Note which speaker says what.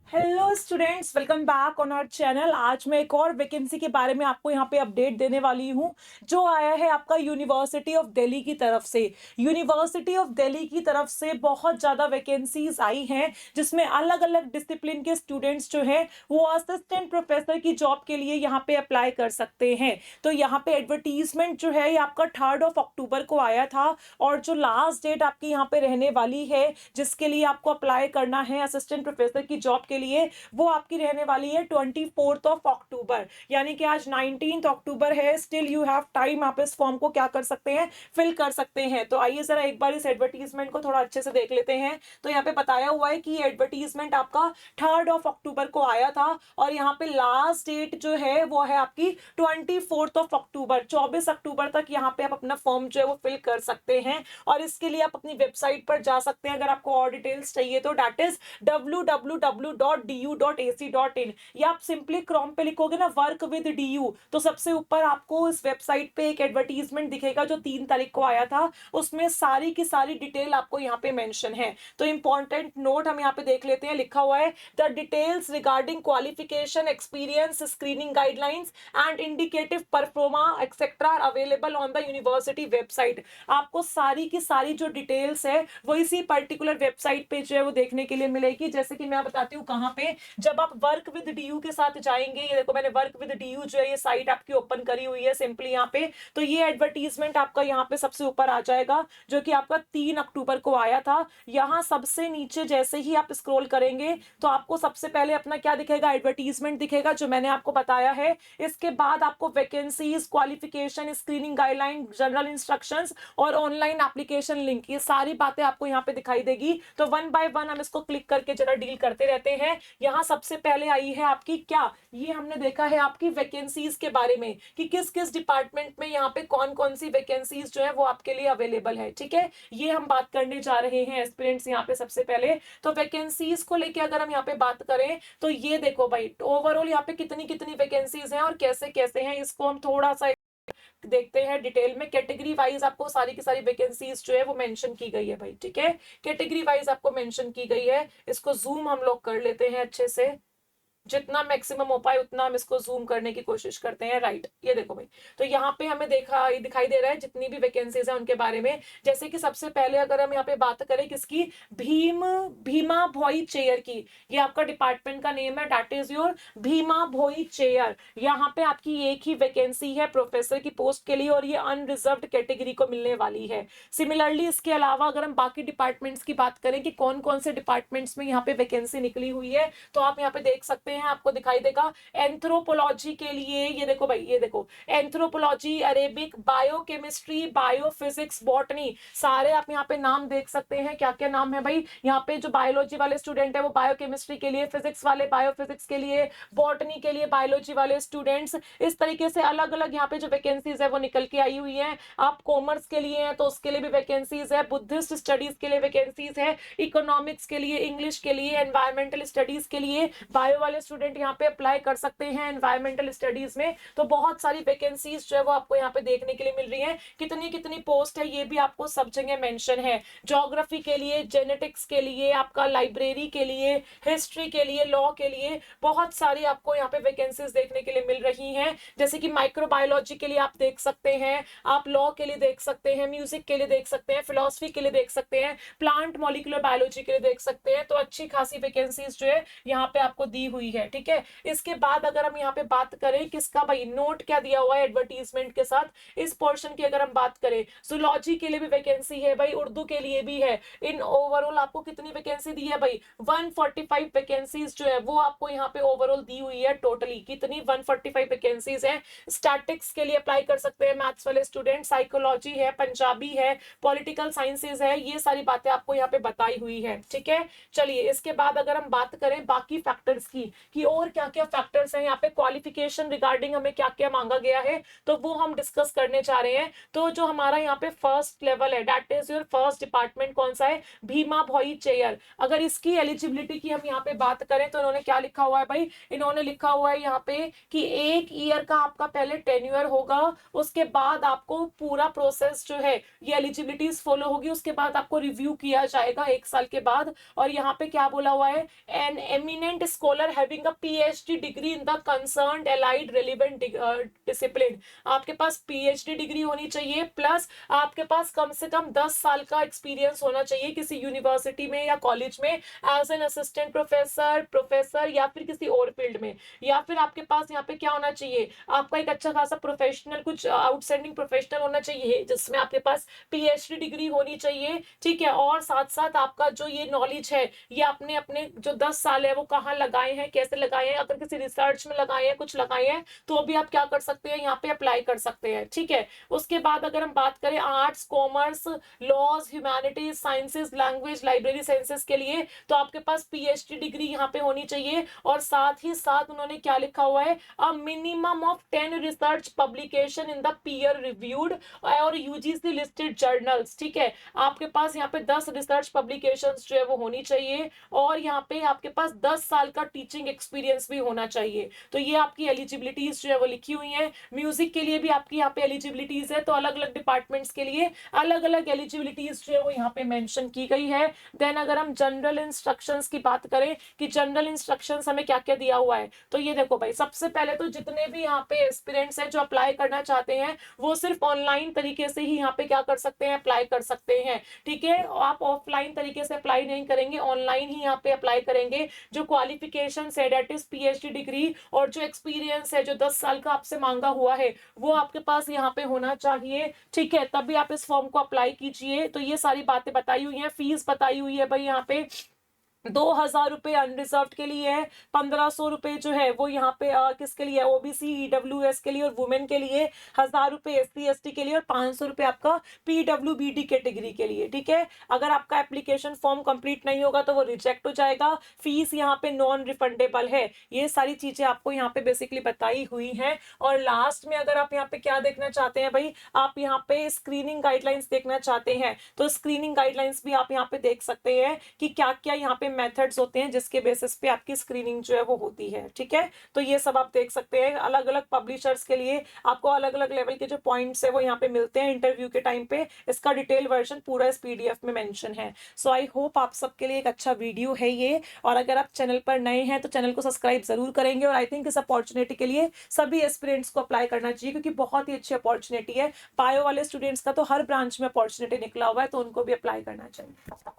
Speaker 1: Hello students, welcome back on our channel. आज मैं एक और वैकेंसी के बारे में आपको यहाँ पे अपडेट देने वाली हूँ, जो आया है आपका यूनिवर्सिटी ऑफ दिल्ली की तरफ से। यूनिवर्सिटी ऑफ दिल्ली की तरफ से बहुत ज़्यादा वैकेंसीज आई हैं, जिसमें अलग अलग डिसिप्लिन के स्टूडेंट्स जो हैं वो असिस्टेंट प्रोफेसर की जॉब के लिए यहाँ पे अप्लाई कर सकते हैं। तो यहाँ पे एडवर्टीजमेंट जो है ये आपका 3 अक्टूबर को आया था, और जो लास्ट डेट आपकी यहाँ पे रहने वाली है जिसके लिए आपको अप्लाई करना है असिस्टेंट प्रोफेसर की जॉब के लिए, वो आपकी रहने वाली है 24 अक्टूबर। यानी कि आज 19 अक्टूबर है। स्टिल यू हैव टाइम, आप इस फॉर्म को क्या कर सकते हैं, फिल कर सकते हैं। तो आइए जरा एक बार इस एडवर्टीजमेंट को थोड़ा अच्छे से देख लेते हैं। तो यहाँ पे बताया हुआ है कि एडवर्टीजमेंट आपका 3 अक्टूबर को आया था, और यहाँ पे लास्ट डेट जो है वो है आपकी 24 अक्टूबर। 24 अक्टूबर तक यहाँ पे आप अपना फॉर्म जो है वो फिल कर सकते हैं, और इसके लिए आप अपनी वेबसाइट पर जा सकते हैं। अगर आपको और डिटेल्स चाहिए तो डेट इज www.du.ac.in, या आप सिंपली क्रोम पे लिखोगे ना वर्क विद डीयू, तो सबसे ऊपर आपको इस वेबसाइट पे एक एडवर्टीजमेंट दिखेगा जो 3 तारीख को आया था। उसमें सारी की सारी डिटेल आपको यहाँ पे मेंशन है। तो इंपॉर्टेंट नोट हम यहाँ पे देख लेते हैं। लिखा हुआ है the details regarding qualification, experience, screening guidelines and indicative pro forma etcetera available on the university website. आपको सारी की सारी जो डिटेल्स है वो इसी पर्टिकुलर वेबसाइट पे जो है वो देखने के लिए मिलेगी। जैसे कि मैं बताती हूँ कहाँ पे, जब आप वर्क विद डीयू के साथ जाएंगे, ये देखो मैंने वर्क विद डीयू जो है ये साइट आपकी ओपन करी हुई है सिंपली यहाँ पे। तो ये एडवर्टीजमेंट आपका यहाँ पे सबसे ऊपर आ जाएगा, जो कि आपका 3 अक्टूबर को आया था। यहाँ सबसे नीचे जैसे ही आप स्क्रॉल करेंगे तो आपको सबसे पहले अपना क्या दिखेगा, एडवर्टीजमेंट दिखेगा जो मैंने आपको बताया है। इसके बाद आपको vacancies, qualification, screening guideline, general instructions और ऑनलाइन एप्लीकेशन लिंक, ये सारी बातें आपको यहाँ पे दिखाई देगी। तो वन बाय वन हम इसको क्लिक करके जरा डील करते रहते हैं। यहाँ सबसे पहले आई है आपकी क्या, ये हमने देखा है आपकी वैकेंसीज के बारे में कि किस किस डिपार्टमेंट में यहाँ पे कौन कौन सी वैकेंसीज जो है वो आपके लिए अवेलेबल है। ठीक है, ये हम बात करने जा रहे हैं एस्पिरेंट्स यहाँ पे सबसे पहले। तो वैकेंसीज को लेके अगर हम यहाँ पे बात करें तो ये देखो भाई, ओवरऑल यहाँ पे कितनी कितनी वैकेंसीज हैं और कैसे कैसे हैं, इसको हम थोड़ा सा देखते हैं डिटेल में। कैटेगरी वाइज आपको सारी की सारी वैकेंसीज जो है वो मेंशन की गई है भाई। ठीक है, कैटेगरी वाइज आपको मेंशन की गई है। इसको जूम हम लोग कर लेते हैं अच्छे से, जितना मैक्सिमम हो पाए उतना हम इसको जूम करने की कोशिश करते हैं। राइट, ये देखो भाई, तो यहाँ पे हमें दिखाई दे रहा है जितनी भी वैकेंसीज है उनके बारे में। जैसे कि सबसे पहले अगर हम यहाँ पे बात करें किसकी, भीमा भोई चेयर की, ये आपका डिपार्टमेंट का नेम है, that is your Bhima Bhoi chair. यहाँ पे आपकी एक ही वैकेंसी है प्रोफेसर की पोस्ट के लिए, और ये अनरिजर्व्ड कैटेगरी को मिलने वाली है। सिमिलरली इसके अलावा अगर हम बाकी डिपार्टमेंट्स की बात करें कि कौन कौन से डिपार्टमेंट्स में यहाँ पे वैकेंसी निकली हुई है, तो आप यहाँ पे देख सकते हैं, आपको दिखाई देगा एंथ्रोपोलॉजी के लिए, ये देखो भाई, ये देखो anthropology, Arabic, biochemistry, biophysics, botany, सारे आप यहाँ पे नाम देख सकते हैं। क्या क्या नाम है भाई, यहाँ पे जो बायोलॉजी वाले स्टूडेंट है वो बायोकेमिस्ट्री के लिए, फिजिक्स वाले बायोफिजिक्स के लिए, बॉटनी के लिए बायोलॉजी वाले स्टूडेंट्स। इस तरीके से अलग अलग यहाँ पे जो वैकेंसीज है वो निकल के आई हुई है। आप कॉमर्स के लिए हैं तो उसके लिए भी वैकेंसीज है, बुद्धिस्ट स्टडीज के लिए वैकेंसीज है, इकोनॉमिक्स के लिए, इंग्लिश के लिए, एनवायरमेंटल स्टडीज के लिए बायो वाले स्टूडेंट यहाँ पे अप्लाई कर सकते हैं एनवायरमेंटल स्टडीज में। तो बहुत सारी वैकेंसीज जो है वो आपको यहाँ पे देखने के लिए मिल रही है। कितनी कितनी पोस्ट है ये भी आपको सब जगह मेंशन है। ज्योग्राफी के लिए, जेनेटिक्स के लिए, आपका लाइब्रेरी के लिए, हिस्ट्री के लिए, लॉ के लिए, बहुत सारी आपको यहाँ पे वैकेंसीज देखने के लिए मिल रही हैं। जैसे कि माइक्रोबायोलॉजी के लिए आप देख सकते हैं, आप लॉ के लिए देख सकते हैं, म्यूजिक के लिए देख सकते हैं, फिलोसफी के लिए देख सकते हैं, प्लांट मॉलिक्यूलर बायोलॉजी के लिए देख सकते हैं। तो अच्छी खासी वैकेंसीज जो है यहाँ पे आपको दी हुई है। ठीक है, इसके बाद अगर हम यहाँ पे बात करें किसका भाई, नोट क्या दिया हुआ है एडवर्टीजमेंट के साथ, इस पोर्शन की अगर हम बात करें, जूलॉजी के लिए भी वैकेंसी है भाई, उर्दू के लिए भी है। इन ओवरऑल आपको कितनी वैकेंसी दी है भाई, 145 वैकेंसीज जो है वो आपको यहाँ पे ओवरऑल दी हुई है। टोटली कितनी, 145 वैकेंसीज है। स्टैटिक्स के लिए अप्लाई कर सकते हैं मैथ्स वाले स्टूडेंट, साइकोलॉजी है, पंजाबी है, पॉलिटिकल साइंसेज है, ये सारी बातें आपको यहाँ पे बताई हुई है। ठीक है, चलिए इसके बाद अगर हम बात करें बाकी फैक्टर्स की, कि और क्या क्या फैक्टर्स हैं यहाँ पे, क्वालिफिकेशन रिगार्डिंग हमें क्या क्या मांगा गया है, तो वो हम डिस्कस करने जा रहे हैं। तो जो हमारा यहाँ पे फर्स्ट लेवल है, that is your first department कौन सा है, भीमा भोई चेयर। अगर इसकी एलिजिबिलिटी की हम यहाँ पे बात करें तो इन्होंने क्या लिखा हुआ है भाई, इन्होंने लिखा हुआ है यहाँ पे कि 1 ईयर का आपका पहले टेन्योर होगा, उसके बाद आपको पूरा प्रोसेस जो है ये एलिजिबिलिटीज फॉलो होगी, उसके बाद आपको रिव्यू किया जाएगा 1 साल के बाद। और यहाँ पे क्या बोला हुआ है, an eminent scholar having a PhD degree in the concerned allied relevant discipline. आपके पास पीएचडी डिग्री होनी चाहिए, प्लस आपके पास कम से कम 10 साल का एक्सपीरियंस होना चाहिए किसी यूनिवर्सिटी में या कॉलेज में as an assistant professor, professor या फिर किसी और फील्ड में। या फिर आपके पास यहाँ पे क्या होना चाहिए, आपका एक अच्छा खासा प्रोफेशनल, कुछ आउटस्टैंडिंग प्रोफेशनल होना चाहिए जिसमें आपके पास पीएचडी डिग्री होनी चाहिए, ठीक है। और साथ साथ आपका जो ये नॉलेज है ये आपने अपने जो 10 साल है वो कहाँ लगाए हैं, कैसे लगाए हैं, अगर किसी रिसर्च में लगाए हैं, कुछ लगाए हैं, तो अभी आप क्या कर सकते हैं, यहाँ पे अप्लाई कर सकते हैं, ठीक है। उसके बाद अगर हम बात करें arts, commerce, laws, humanities, sciences, language, library sciences के लिए, तो आपके पास पीएचडी डिग्री यहाँ पे होनी चाहिए। और साथ ही साथ उन्होंने क्या लिखा हुआ है, a minimum of 10 research publication in the peer reviewed और यूजीसी लिस्टेड जर्नल्स, ठीक है। आपके पास यहाँ पे 10 रिसर्च पब्लिकेशंस जो है वो होनी चाहिए, और यहाँ पे आपके पास 10 साल का टीचिंग एक्सपीरियंस भी होना चाहिए। तो ये आपकी एलिजिबिलिटीज जो है वो लिखी हुई है। म्यूजिक के लिए भी आपकी यहाँ पे एलिजिबिलिटीज है, तो अलग अलग डिपार्टमेंट्स के लिए अलग अलग एलिजिबिलिटीज जो है वो यहाँ पे मेंशन की गई है। देन अगर हम जनरल इंस्ट्रक्शंस की बात करें कि जनरल इंस्ट्रक्शंस हमें क्या क्या दिया हुआ है, तो ये देखो भाई, सबसे पहले तो जितने भी यहाँ पे एस्पिरेंट्स हैं जो अप्लाई करना चाहते हैं वो सिर्फ ऑनलाइन तरीके से ही यहाँ पे क्या कर सकते हैं, अप्लाई कर सकते हैं, ठीक है। आप ऑफलाइन तरीके से अप्लाई नहीं करेंगे, ऑनलाइन ही यहाँ पे अप्लाई करेंगे। जो क्वालिफिकेशन है दैट इज पीएचडी डिग्री, और जो एक्सपीरियंस है जो 10 साल का आपसे मांगा हुआ है वो आपके पास यहाँ पे होना चाहिए, ठीक है, तभी आप इस फॉर्म को अप्लाई कीजिए। तो ये सारी बातें बताई हुई हैं, फीस बताई हुई है भाई, यहाँ पे 2,000 रुपए अनरिजर्व के लिए है, 1,500 रुपए जो है वो यहाँ पे किसके लिए, ओबीसी, ईडब्ल्यूएस के लिए और वुमेन के लिए, 1,000 रुपए एससी एसटी के लिए, और 500 रुपए आपका पीडब्ल्यूबीडी कैटेगरी के लिए, ठीक है। अगर आपका एप्लीकेशन फॉर्म कंप्लीट नहीं होगा तो वो रिजेक्ट हो जाएगा। फीस यहाँ पे नॉन रिफंडेबल है। ये सारी चीजें आपको यहाँ पे बेसिकली बताई हुई हैं। और लास्ट में अगर आप यहाँ पे क्या देखना चाहते हैं भाई, आप यहाँ पे स्क्रीनिंग गाइडलाइंस देखना चाहते हैं, तो स्क्रीनिंग गाइडलाइंस भी आप यहाँ पे देख सकते हैं कि क्या क्या यहाँ पे मेथड्स होते हैं जिसके बेसिस पे आपकी स्क्रीनिंग जो है वो होती है, ठीक है। तो ये सब आप देख सकते हैं। अलग अलग पब्लिशर्स के लिए आपको अलग अलग लेवल के जो पॉइंट्स है वो यहाँ पे मिलते हैं इंटरव्यू के टाइम पे। इसका डिटेल वर्जन पूरा इस पीडीएफ में मेंशन है। सो आई होप आप सबके लिए एक अच्छा वीडियो है ये। और अगर आप चैनल पर नए हैं तो चैनल को सब्सक्राइब जरूर करेंगे। और आई थिंक इस अपॉर्चुनिटी के लिए सभी एस्पिरेंट्स को अप्लाई करना चाहिए, क्योंकि बहुत ही अच्छी अपॉर्चुनिटी है। बायो वाले स्टूडेंट्स का तो हर ब्रांच में अपॉर्चुनिटी निकला हुआ है, तो उनको भी अप्लाई करना चाहिए।